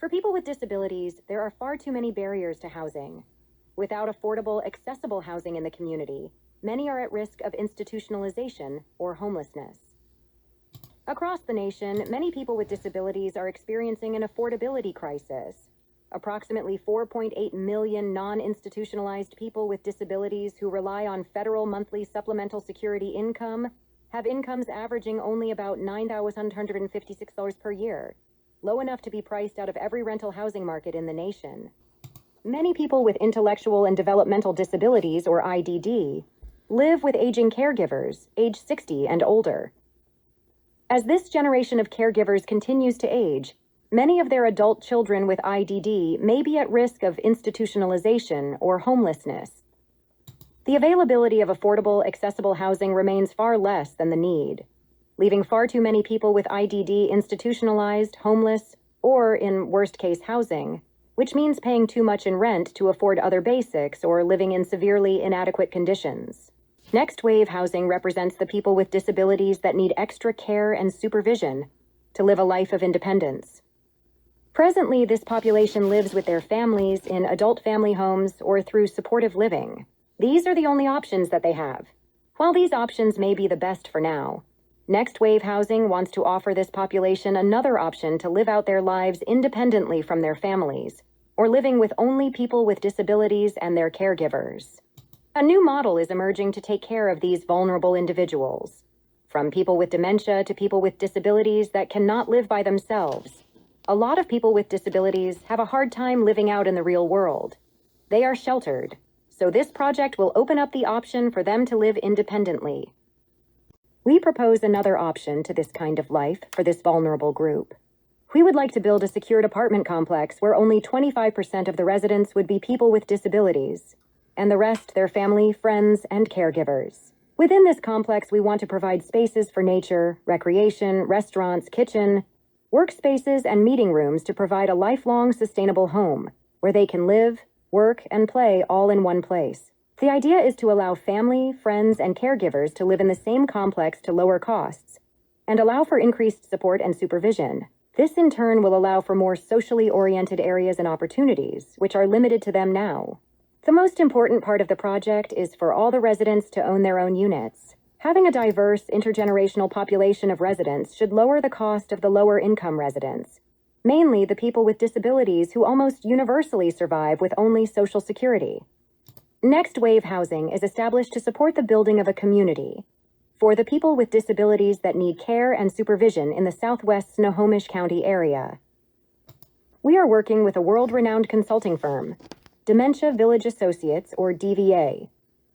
For people with disabilities, there are far too many barriers to housing. Without affordable, accessible housing in the community, many are at risk of institutionalization or homelessness. Across the nation, many people with disabilities are experiencing an affordability crisis. Approximately 4.8 million non-institutionalized people with disabilities who rely on federal monthly supplemental security income have incomes averaging only about $9,156 per year, low enough to be priced out of every rental housing market in the nation. Many people with intellectual and developmental disabilities, or IDD, live with aging caregivers, age 60 and older. As this generation of caregivers continues to age, many of their adult children with IDD may be at risk of institutionalization or homelessness. The availability of affordable, accessible housing remains far less than the need, leaving far too many people with IDD institutionalized, homeless, or, in worst-case housing, which means paying too much in rent to afford other basics or living in severely inadequate conditions. Next wave housing represents the people with disabilities that need extra care and supervision to live a life of independence. Presently, this population lives with their families in adult family homes or through supportive living. These are the only options that they have. While these options may be the best for now, Next Wave Housing wants to offer this population another option to live out their lives independently from their families, or living with only people with disabilities and their caregivers. A new model is emerging to take care of these vulnerable individuals, from people with dementia to people with disabilities that cannot live by themselves. A lot of people with disabilities have a hard time living out in the real world. They are sheltered, so this project will open up the option for them to live independently. We propose another option to this kind of life for this vulnerable group. We would like to build a secured apartment complex where only 25% of the residents would be people with disabilities, and the rest their family, friends, and caregivers. Within this complex, we want to provide spaces for nature, recreation, restaurants, kitchen, workspaces, and meeting rooms to provide a lifelong sustainable home where they can live, work, and play all in one place. The idea is to allow family, friends, and caregivers to live in the same complex to lower costs and allow for increased support and supervision. This in turn will allow for more socially oriented areas and opportunities, which are limited to them now. The most important part of the project is for all the residents to own their own units. Having a diverse, intergenerational population of residents should lower the cost of the lower-income residents, mainly the people with disabilities who almost universally survive with only Social Security. Next Wave Housing is established to support the building of a community for the people with disabilities that need care and supervision in the southwest Snohomish County area. We are working with a world-renowned consulting firm, Dementia Village Associates, or DVA.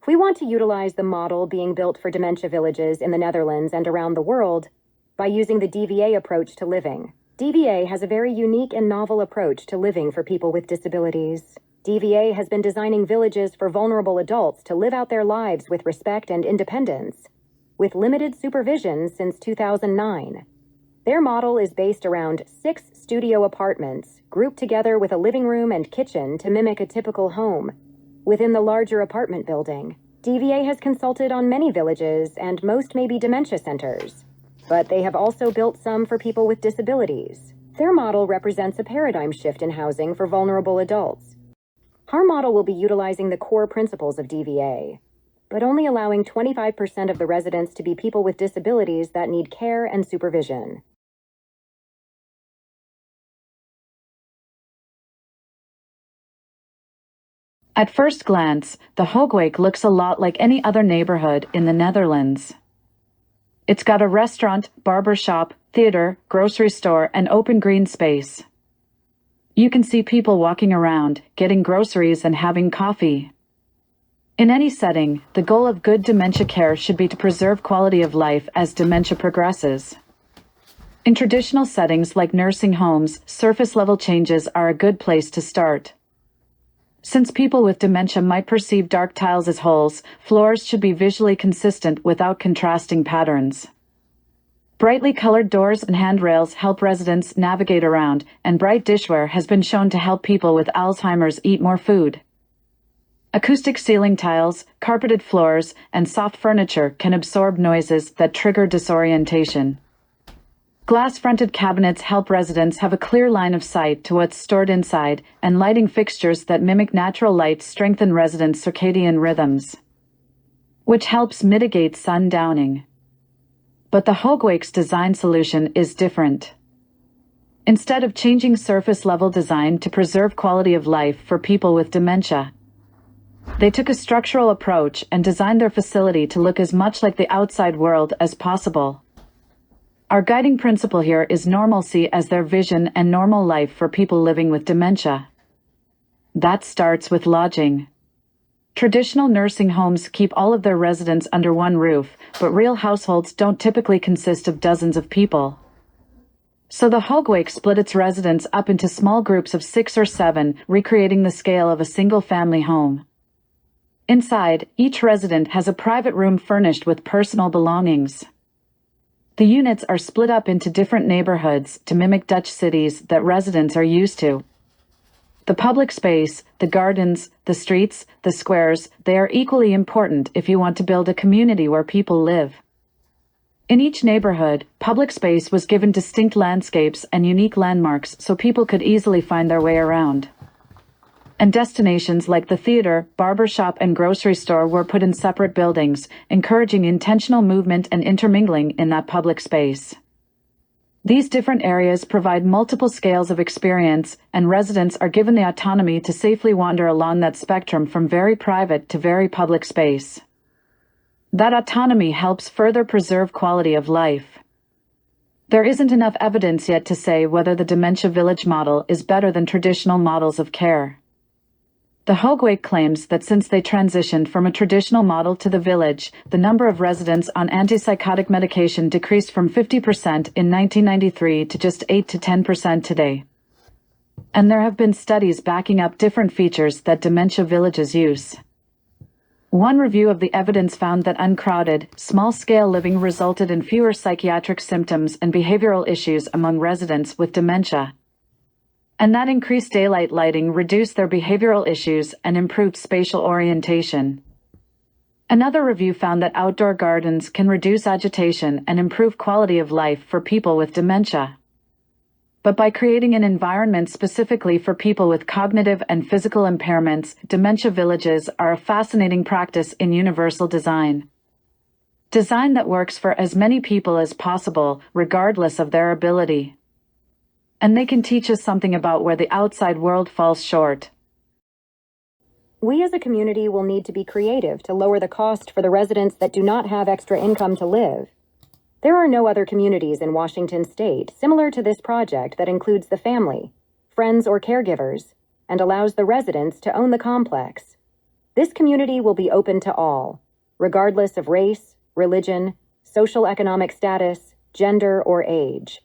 We want to utilize the model being built for dementia villages in the Netherlands and around the world by using the DVA approach to living. DVA has a very unique and novel approach to living for people with disabilities. DVA has been designing villages for vulnerable adults to live out their lives with respect and independence, with limited supervision since 2009. Their model is based around 6 studio apartments, grouped together with a living room and kitchen to mimic a typical home within the larger apartment building. DVA has consulted on many villages, and most may be dementia centers, but they have also built some for people with disabilities. Their model represents a paradigm shift in housing for vulnerable adults. Our model will be utilizing the core principles of DVA, but only allowing 25% of the residents to be people with disabilities that need care and supervision. At first glance, the Hoogwijk looks a lot like any other neighborhood in the Netherlands. It's got a restaurant, barber shop, theater, grocery store, and open green space. You can see people walking around, getting groceries and having coffee. In any setting, the goal of good dementia care should be to preserve quality of life as dementia progresses. In traditional settings like nursing homes, surface-level changes are a good place to start. Since people with dementia might perceive dark tiles as holes, floors should be visually consistent without contrasting patterns. Brightly colored doors and handrails help residents navigate around, and bright dishware has been shown to help people with Alzheimer's eat more food. Acoustic ceiling tiles, carpeted floors, and soft furniture can absorb noises that trigger disorientation. Glass-fronted cabinets help residents have a clear line of sight to what's stored inside, and lighting fixtures that mimic natural light strengthen residents' circadian rhythms, which helps mitigate sundowning. But the Hogwake's design solution is different. Instead of changing surface-level design to preserve quality of life for people with dementia, they took a structural approach and designed their facility to look as much like the outside world as possible. Our guiding principle here is normalcy as their vision and normal life for people living with dementia. That starts with lodging. Traditional nursing homes keep all of their residents under one roof, but real households don't typically consist of dozens of people. So the Hogwake split its residents up into small groups of 6 or 7, recreating the scale of a single-family home. Inside, each resident has a private room furnished with personal belongings. The units are split up into different neighborhoods to mimic Dutch cities that residents are used to. The public space, the gardens, the streets, the squares, they are equally important if you want to build a community where people live. In each neighborhood, public space was given distinct landscapes and unique landmarks so people could easily find their way around. And destinations like the theater, barber shop, and grocery store were put in separate buildings, encouraging intentional movement and intermingling in that public space. These different areas provide multiple scales of experience, and residents are given the autonomy to safely wander along that spectrum from very private to very public space. That autonomy helps further preserve quality of life. There isn't enough evidence yet to say whether the dementia village model is better than traditional models of care. The Hogwake claims that since they transitioned from a traditional model to the village, the number of residents on antipsychotic medication decreased from 50% in 1993 to just 8 to 10% today. And there have been studies backing up different features that dementia villages use. One review of the evidence found that uncrowded, small-scale living resulted in fewer psychiatric symptoms and behavioral issues among residents with dementia, and that increased daylight lighting reduced their behavioral issues and improved spatial orientation. Another review found that outdoor gardens can reduce agitation and improve quality of life for people with dementia. But by creating an environment specifically for people with cognitive and physical impairments, dementia villages are a fascinating practice in universal design. Design that works for as many people as possible, regardless of their ability. And they can teach us something about where the outside world falls short. We as a community will need to be creative to lower the cost for the residents that do not have extra income to live. There are no other communities in Washington state similar to this project that includes the family, friends, or caregivers, and allows the residents to own the complex. This community will be open to all, regardless of race, religion, social economic status, gender, or age.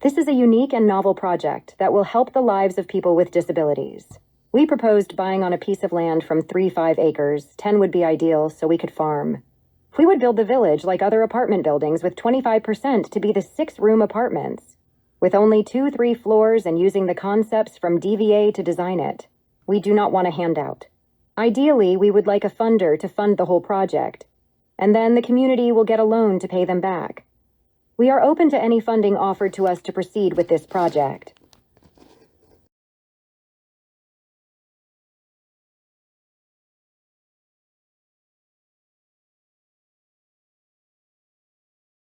This is a unique and novel project that will help the lives of people with disabilities. We proposed buying on a piece of land from 3-5 acres, 10 would be ideal so we could farm. We would build the village like other apartment buildings with 25% to be the 6-room apartments, with only 2-3 floors and using the concepts from DVA to design it. We do not want a handout. Ideally, we would like a funder to fund the whole project, and then the community will get a loan to pay them back. We are open to any funding offered to us to proceed with this project.